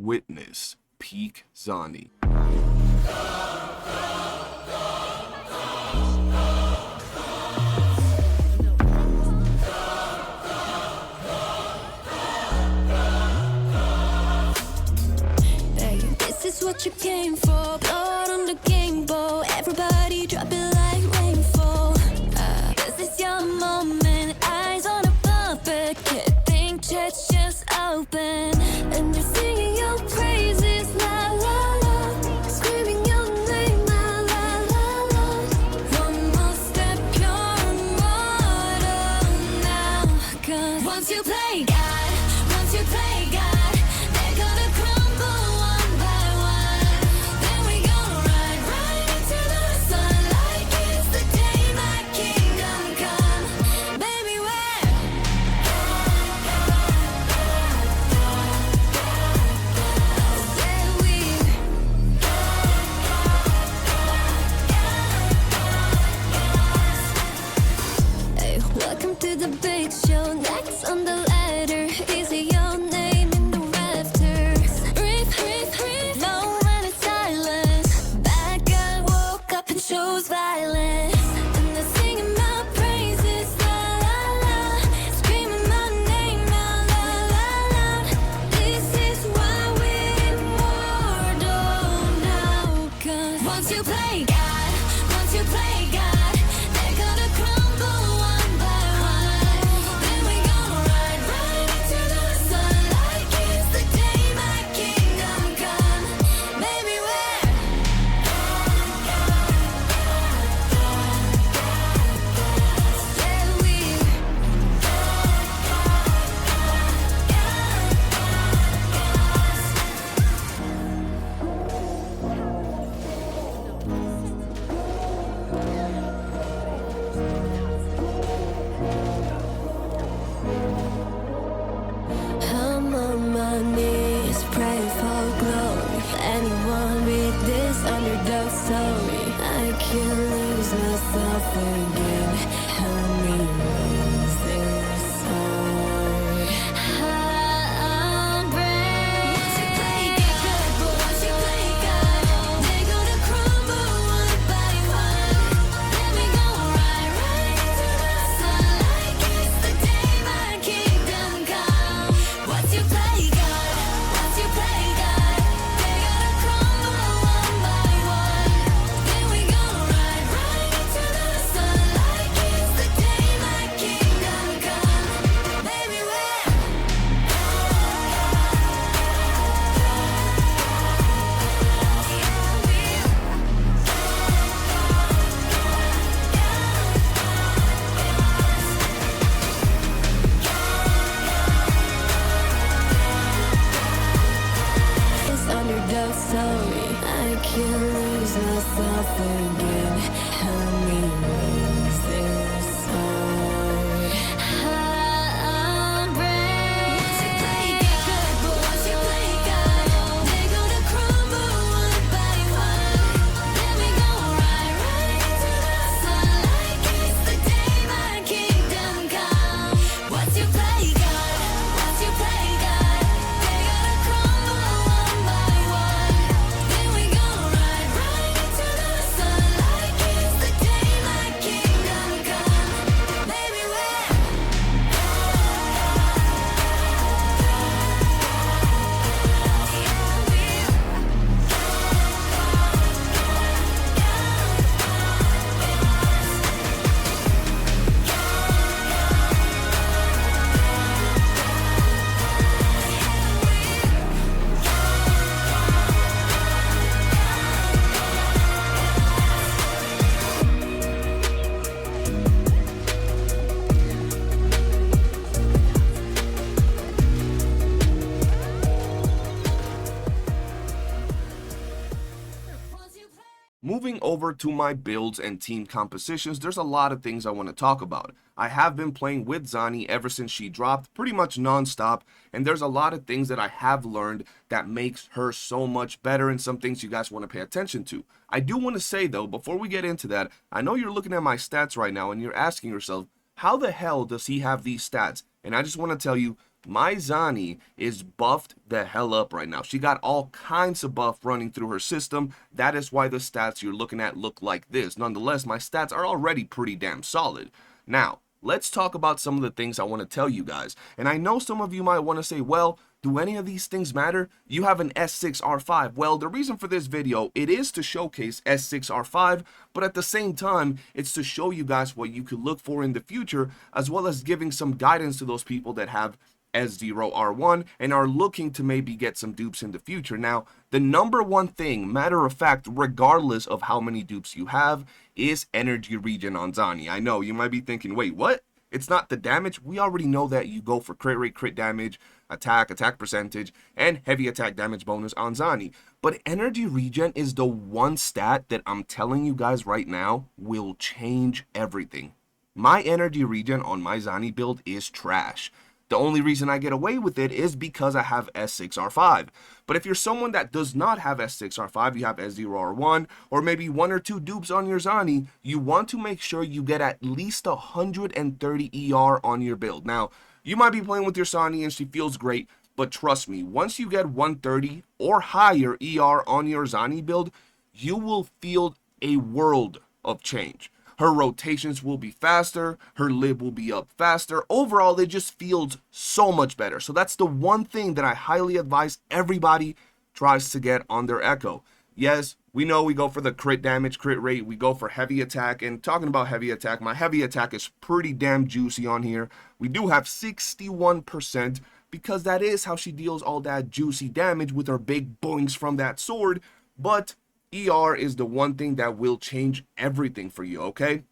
witness peak Zani. This is what you came for. Blood on the game bowl. Everybody drop it like rainfall. This is your moment. Eyes on a puppet. Can't think, chest just open. And they're singing your praises. La la la. Screaming your name. La la la la. One more step, you're immortal now. 'Cause once you play God, once you play God, they're gonna crumble one by one. Then we gonna ride right into the sun like it's the day my kingdom come. Baby, where? Yeah, we. Hey, welcome to the big show. Next on the ladder, is it your name in the rafters? Breathe, breathe, breathe. Moment of silence. Bad guy woke up and chose violence. And they're singing my praises, la la la. Screaming my name, la la la la. This is why we're immortal now. 'Cause once you play God, once you play God, they're gonna crumble one by one. Then we gonna ride right into the sun like it's the day my kingdom come. Baby, where? Yeah, we. I'm on my knees, praying for glory. Anyone read this underdog story? I can't lose myself again. Help me lose this heart. I'm brave. Once you play God, but once you play God, they're gonna crumble one by one. Then we gonna ride right into the sun like it's the day my kingdom come. Once you play God, once you play God, they're gonna crumble one by one. Then we gonna ride right into the sun like it's the day my kingdom come. Baby, where? This underdog story, I can't lose myself again. Help me lose this heart. I'm brave. Once you play God, but once you play God, they're gonna crumble one by one. Then we gonna ride right into the sun like it's the day my kingdom come. Once you play God, once you play God, they're gonna crumble one by one. Then we gonna ride right into the sun like it's the day my kingdom come. Baby, where? Moving over to my builds and team compositions, there's a lot of things I want to talk about. I have been playing with Zani ever since she dropped, pretty much non-stop, and there's a lot of things that I have learned that makes her so much better and some things you guys want to pay attention to. I do want to say though, before we get into that, I know you're looking at my stats right now and you're asking yourself, how the hell does he have these stats? And I just want to tell you, My Zani is buffed the hell up right now. She got all kinds of buff running through her system. That is why the stats you're looking at look like this. Nonetheless, my stats are already pretty damn solid. Now, let's talk about some of the things I want to tell you guys. And I know some of you might want to say, well, do any of these things matter? You have an S6R5. Well, the reason for this video, it is to showcase S6R5, but at the same time, it's to show you guys what you could look for in the future, as well as giving some guidance to those people that have S0R1 and are looking to maybe get some dupes in the future. Now, the number one thing, matter of fact, regardless of how many dupes you have, is energy regen on Zani. I know, you might be thinking, wait, what? It's not the damage? We already know that you go for crit rate, crit damage, attack percentage, and heavy attack damage bonus on Zani. But energy regen is the one stat that I'm telling you guys right now will change everything. My energy regen on my Zani build is trash. The only reason I get away with it is because I have S6R5. But if you're someone that does not have S6R5, you have S0R1, or maybe 1 or 2 dupes on your Zani, you want to make sure you get at least 130 ER on your build. Now, you might be playing with your Zani and she feels great, but trust me, once you get 130 or higher ER on your Zani build, you will feel a world of change. Her rotations will be faster, her lib will be up faster. Overall, it just feels so much better. So that's the one thing that I highly advise everybody tries to get on their Echo. Yes, we know we go for the crit damage, crit rate, we go for heavy attack, and talking about heavy attack, my heavy attack is pretty damn juicy on here. We do have 61% because that is how she deals all that juicy damage with her big boings from that sword, but ER is the one thing that will change everything for you, okay?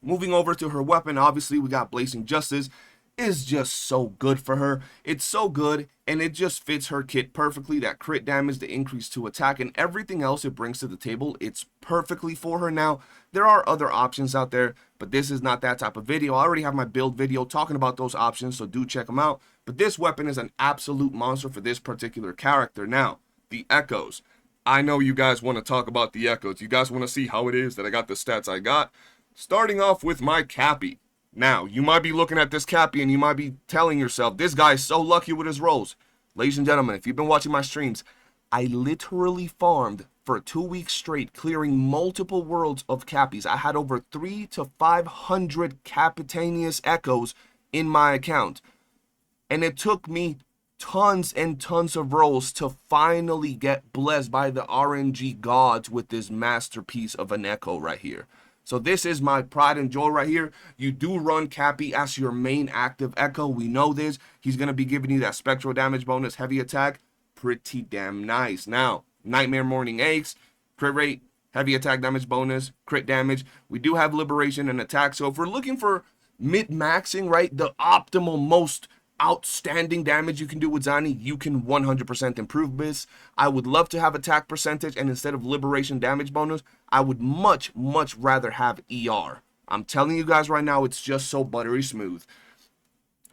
Moving over to her weapon, obviously we got Blazing Justice. Is just so good for her. It's so good, and it just fits her kit perfectly. That crit damage, the increase to attack, and everything else it brings to the table, it's perfectly for her. Now, there are other options out there, but this is not that type of video. I already have my build video talking about those options, so do check them out. But this weapon is an absolute monster for this particular character. Now, the Echoes. I know you guys want to talk about the Echoes. You guys want to see how it is that I got the stats I got. Starting off with my Cappy. Now, you might be looking at this Cappy and you might be telling yourself, this guy is so lucky with his rolls. Ladies and gentlemen, if you've been watching my streams, I literally farmed for 2 weeks straight, clearing multiple worlds of Cappies. I had over 300 to 500 Capitaneous Echoes in my account. And it took me tons and tons of rolls to finally get blessed by the RNG gods with this masterpiece of an Echo right here. So this is my pride and joy right here. You do run Cappy as your main active Echo. We know this. He's going to be giving you that spectral damage bonus, heavy attack. Pretty damn nice. Now, Nightmare Morning Aches, crit rate, heavy attack damage bonus, crit damage. We do have liberation and attack. So if we're looking for mid-maxing, right, the optimal, most outstanding damage you can do with Zani, you can 100% improve this. I would love to have attack percentage, and instead of liberation damage bonus, I would much rather have ER. I'm telling you guys right now, it's just so buttery smooth.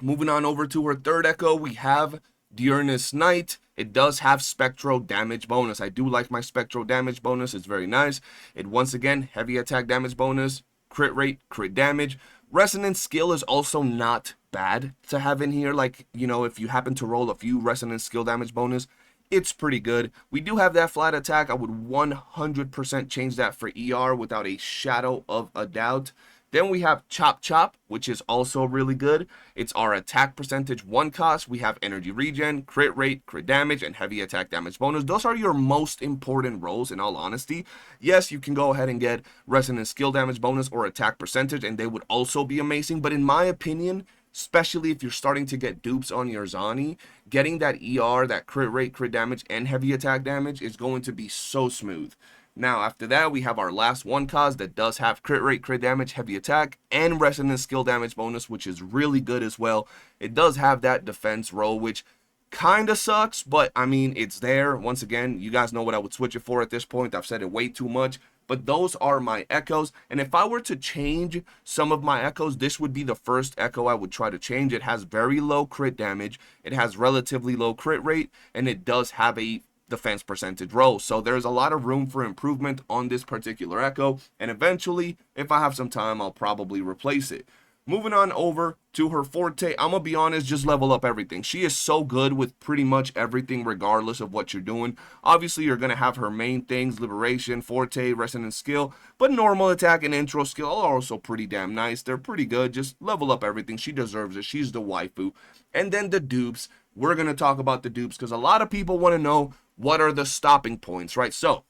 Moving on over to her third Echo, we have Diurnus Knight. It does have spectral damage bonus. I do like my spectral damage bonus. It's very nice. It once again, heavy attack damage bonus, crit rate, crit damage. Resonance skill is also not bad to have in here. Like, you know, if you happen to roll a few resonance skill damage bonus, it's pretty good. We do have that flat attack. I would 100% change that for ER without a shadow of a doubt. Then we have Chop Chop, which is also really good. It's our attack percentage 1 cost. We have energy regen, crit rate, crit damage, and heavy attack damage bonus. Those are your most important rolls, in all honesty. Yes, you can go ahead and get resonance skill damage bonus or attack percentage, and they would also be amazing. But in my opinion, especially if you're starting to get dupes on your Zani, getting that ER, that crit rate, crit damage, and heavy attack damage is going to be so smooth. Now, after that, we have our last 1 cause that does have crit rate, crit damage, heavy attack, and resonance skill damage bonus, which is really good as well. It does have that defense roll, which kind of sucks, but I mean, it's there. Once again, you guys know what I would switch it for at this point. I've said it way too much. But those are my Echoes, and if I were to change some of my Echoes, this would be the first Echo I would try to change. It has very low crit damage, it has relatively low crit rate, and it does have a defense percentage roll. So there's a lot of room for improvement on this particular Echo, and eventually, if I have some time, I'll probably replace it. Moving on over to her Forte, I'm gonna be honest, just level up everything. She is so good with pretty much everything regardless of what you're doing. Obviously, you're gonna have her main things, Liberation, Forte, Resonance Skill, but normal attack and intro skill are also pretty damn nice. They're pretty good. Just level up everything. She deserves it. She's the waifu. And then the dupes. We're gonna talk about the dupes because a lot of people want to know what are the stopping points, right? So,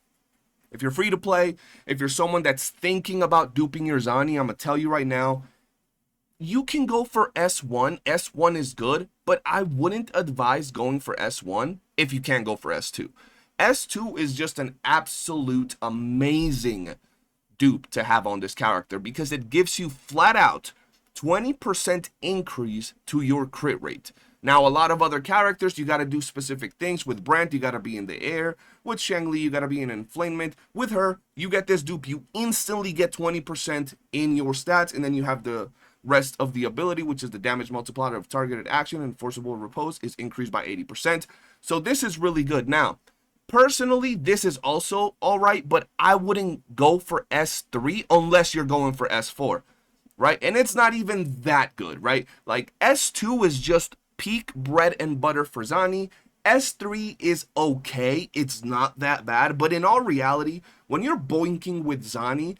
if you're free to play, if you're someone that's thinking about duping your Zani, I'm gonna tell you right now, you can go for S1. S1 is good, but I wouldn't advise going for S1 if you can't go for S2. S2 is just an absolute amazing dupe to have on this character because it gives you flat out 20% increase to your crit rate. Now, a lot of other characters, you got to do specific things. With Brant, you got to be in the air. With Shangli, you got to be in inflamement. With her, you get this dupe, you instantly get 20% in your stats, and then you have the rest of the ability, which is the damage multiplier of targeted action and forcible repose is increased by 80%. So this is really good. Now, personally, this is also all right, but I wouldn't go for S3 unless you're going for S4, right? And it's not even that good, right? Like S2 is just peak bread and butter for Zani. S3 is okay. It's not that bad, but in all reality, when you're boinking with Zani,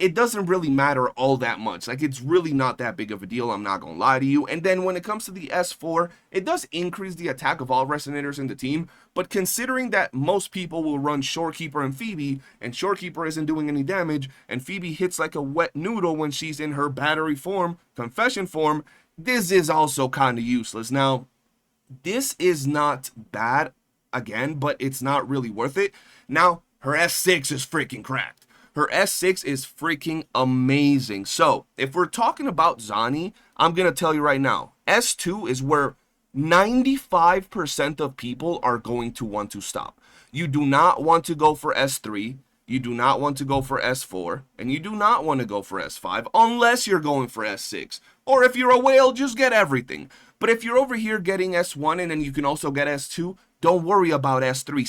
it doesn't really matter all that much. Like, it's really not that big of a deal, I'm not gonna lie to you. And then when it comes to the S4, it does increase the attack of all resonators in the team, but considering that most people will run Shorekeeper and Phoebe, and Shorekeeper isn't doing any damage, and Phoebe hits like a wet noodle when she's in her battery form, confession form, this is also kind of useless. Now, this is not bad, again, but it's not really worth it. Now, her S6 is freaking cracked. Her S6 is freaking amazing. So, if we're talking about Zani, I'm going to tell you right now, S2 is where 95% of people are going to want to stop. You do not want to go for S3, you do not want to go for S4, and you do not want to go for S5 unless you're going for S6. Or if you're a whale, just get everything. But if you're over here getting S1 and then you can also get S2, don't worry about S3,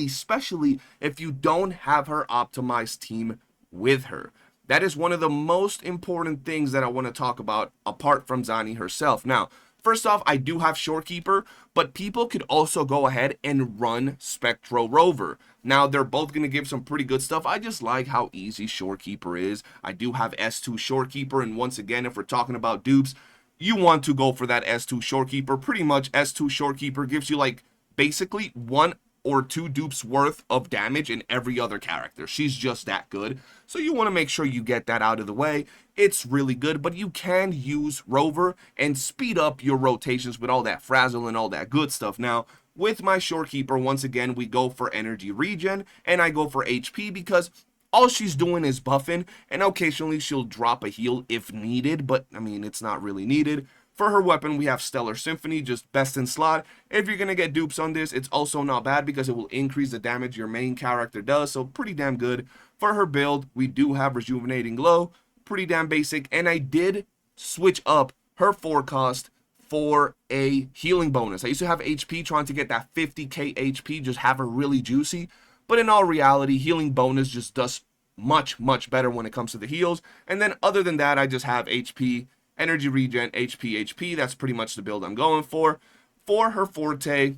especially if you don't have her optimized team with her. That is one of the most important things that I want to talk about apart from Zani herself. Now, first off, I do have Shorekeeper, but people could also go ahead and run Spectro Rover. Now, they're both going to give some pretty good stuff. I just like how easy Shorekeeper is. I do have S2 Shorekeeper, and once again, if we're talking about dupes, you want to go for that S2 Shorekeeper. Pretty much, S2 Shorekeeper gives you, like, basically 1 or 2 dupes worth of damage in every other character. She's just that good. So you want to make sure you get that out of the way. It's really good, but you can use Rover and speed up your rotations with all that frazzle and all that good stuff. Now, with my Shorekeeper, once again, we go for energy regen, and I go for HP because all she's doing is buffing, and occasionally she'll drop a heal if needed, but, I mean, it's not really needed. For her weapon, we have Stellar Symphony, just best in slot. If you're going to get dupes on this, it's also not bad because it will increase the damage your main character does, so pretty damn good. For her build, we do have Rejuvenating Glow, pretty damn basic, and I did switch up her forecast for a healing bonus. I used to have HP trying to get that 50k HP, just have her really juicy, but in all reality, healing bonus just does much better when it comes to the heals. And then other than that, I just have HP, energy regen, HP. That's pretty much the build I'm going for. For her Forte,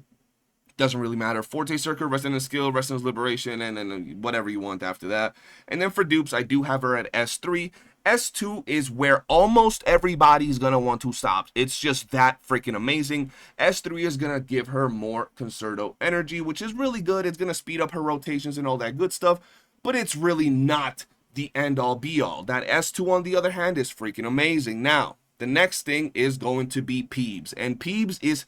doesn't really matter. Forte Circuit, Resonance Skill, Resonance Liberation, and then whatever you want after that. And then for dupes, I do have her at S3. S2 is where almost everybody's going to want to stop. It's just that freaking amazing. S3 is going to give her more Concerto energy, which is really good. It's going to speed up her rotations and all that good stuff, but it's really not the end-all be-all. That S2, on the other hand, is freaking amazing. Now, the next thing is going to be Peebs, and Peebs is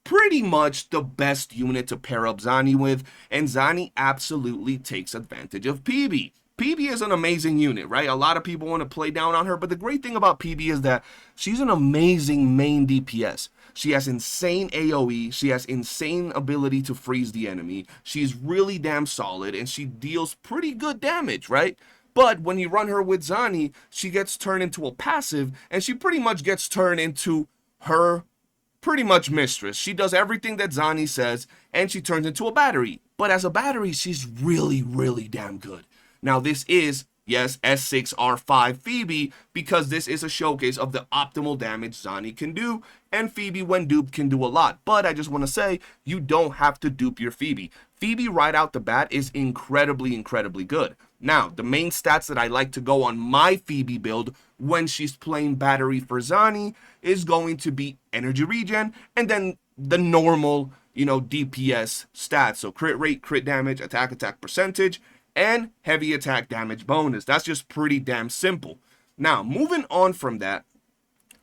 pretty much the best unit to pair up Zani with, and Zani absolutely takes advantage of Phoebe. Phoebe is an amazing unit, right? A lot of people want to play down on her, but the great thing about Phoebe is that she's an amazing main DPS. She has insane AoE, she has insane ability to freeze the enemy, she's really damn solid, and she deals pretty good damage, right? But when you run her with Zani, she gets turned into a passive, and she pretty much gets turned into her pretty much mistress. She does everything that Zani says, and she turns into a battery. But as a battery, she's really damn good. Now, this is yes, S6R5 Phoebe, because this is a showcase of the optimal damage Zani can do, and Phoebe, when duped, can do a lot. But I just want to say, you don't have to dupe your Phoebe. Phoebe right out the bat is incredibly, incredibly good. Now, the main stats that I like to go on my Phoebe build when she's playing battery for Zani is going to be energy regen, and then the normal, DPS stats. So crit rate, crit damage, attack percentage, and heavy attack damage bonus. That's just pretty damn simple. Now, moving on from that,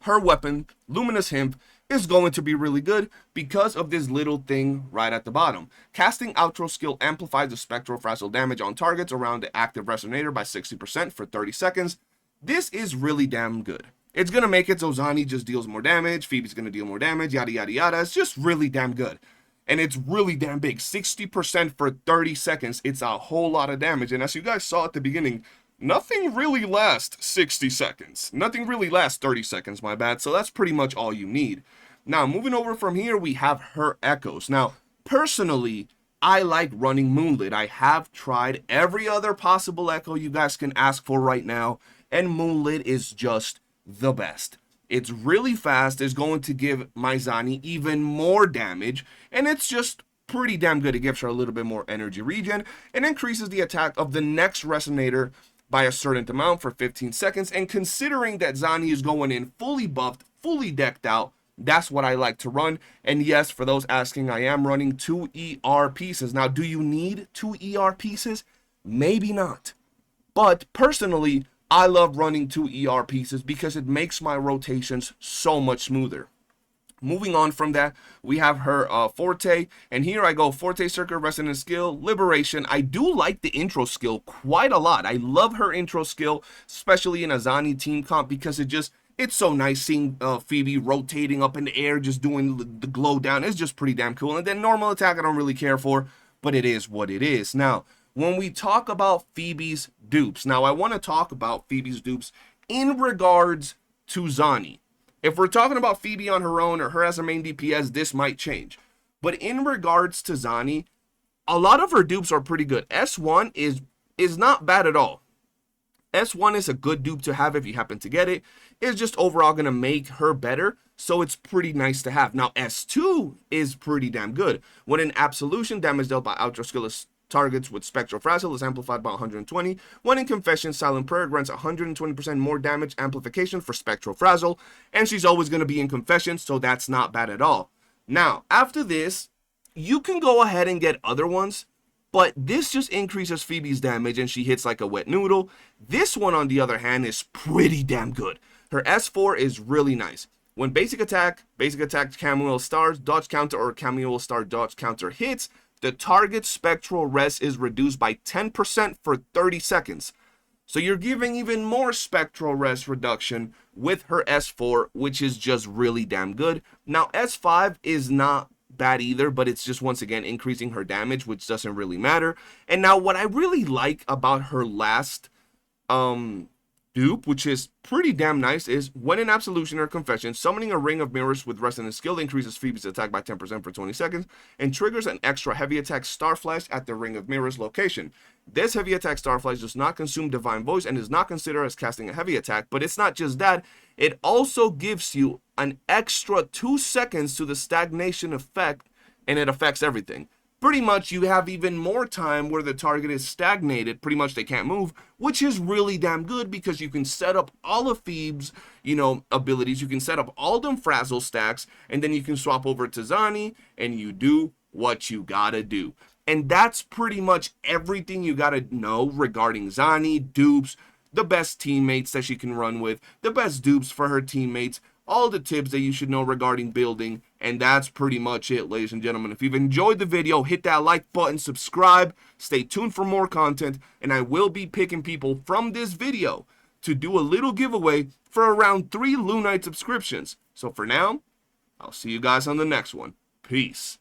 her weapon, Luminous Hemp, is going to be really good because of this little thing right at the bottom. Casting Outro skill amplifies the spectral frazzle damage on targets around the active resonator by 60% for 30 seconds. This is really damn good. It's going to make it so Zani just deals more damage, Phoebe's going to deal more damage, yada yada yada. It's just really damn good. And it's really damn big. 60% for 30 seconds. It's a whole lot of damage. And as you guys saw at the beginning, nothing really lasts 60 seconds. Nothing really lasts 30 seconds, my bad. So that's pretty much all you need. Now, moving over from here, we have her echoes. Now, personally, I like running Moonlit. I have tried every other possible echo you guys can ask for right now, and Moonlit is just the best. It's really fast, it's going to give my Zani even more damage, and it's just pretty damn good. It gives her a little bit more energy regen, and increases the attack of the next resonator by a certain amount for 15 seconds, and considering that Zani is going in fully buffed, fully decked out, that's what I like to run. And yes, for those asking, I am running 2 ER pieces. Now, do you need 2 ER pieces? Maybe not. But personally, I love running 2 ER pieces because it makes my rotations so much smoother. Moving on from that, we have her Forte, and here I go, Forte Circuit Resonance skill, Liberation. I do like the intro skill quite a lot. I love her intro skill, especially in a Zani team comp, because it's so nice seeing Phoebe rotating up in the air, just doing the glow down. It's just pretty damn cool. And then normal attack I don't really care for, but it is what it is. Now, when we talk about Phoebe's dupes, now I want to talk about Phoebe's dupes in regards to Zani. If we're talking about Phoebe on her own or her as a main DPS, this might change. But in regards to Zani, a lot of her dupes are pretty good. S1 is not bad at all. S1 is a good dupe to have if you happen to get it. It's just overall going to make her better, so it's pretty nice to have. Now, S2 is pretty damn good. When in Absolution, damage dealt by Outro skill targets with Spectral Frazzle is amplified by 120. When in Confession, Silent Prayer grants 120% more damage amplification for Spectral Frazzle, and she's always going to be in Confession, so that's not bad at all. Now, after this, you can go ahead and get other ones, but this just increases Phoebe's damage and she hits like a wet noodle. This one, on the other hand, is pretty damn good. Her S4 is really nice. When basic attack, Camuel Star's dodge counter or Camuel Star dodge counter hits, the target spectral res is reduced by 10% for 30 seconds. So you're giving even more spectral res reduction with her S4, which is just really damn good. Now, S5 is not bad either, but it's just once again increasing her damage, which doesn't really matter. And now what I really like about her last dupe, which is pretty damn nice, is when in Absolution or Confession, summoning a ring of mirrors with Resonance skill increases Phoebe's attack by 10% for 20 seconds and triggers an extra heavy attack Star Flash at the ring of mirrors location. This heavy attack Star Flash does not consume Divine Voice and is not considered as casting a heavy attack, but it's not just that, it also gives you an extra 2 seconds to the stagnation effect, and it affects everything. Pretty much you have even more time where the target is stagnated, pretty much they can't move, which is really damn good because you can set up all of Phoebe's, abilities, you can set up all them frazzle stacks, and then you can swap over to Zani, and you do what you gotta do. And that's pretty much everything you gotta know regarding Zani, dupes, the best teammates that she can run with, the best dupes for her teammates, all the tips that you should know regarding building, and that's pretty much it, ladies and gentlemen. If you've enjoyed the video, hit that like button, subscribe, stay tuned for more content, and I will be picking people from this video to do a little giveaway for around 3 Lunite subscriptions. So for now, I'll see you guys on the next one. Peace.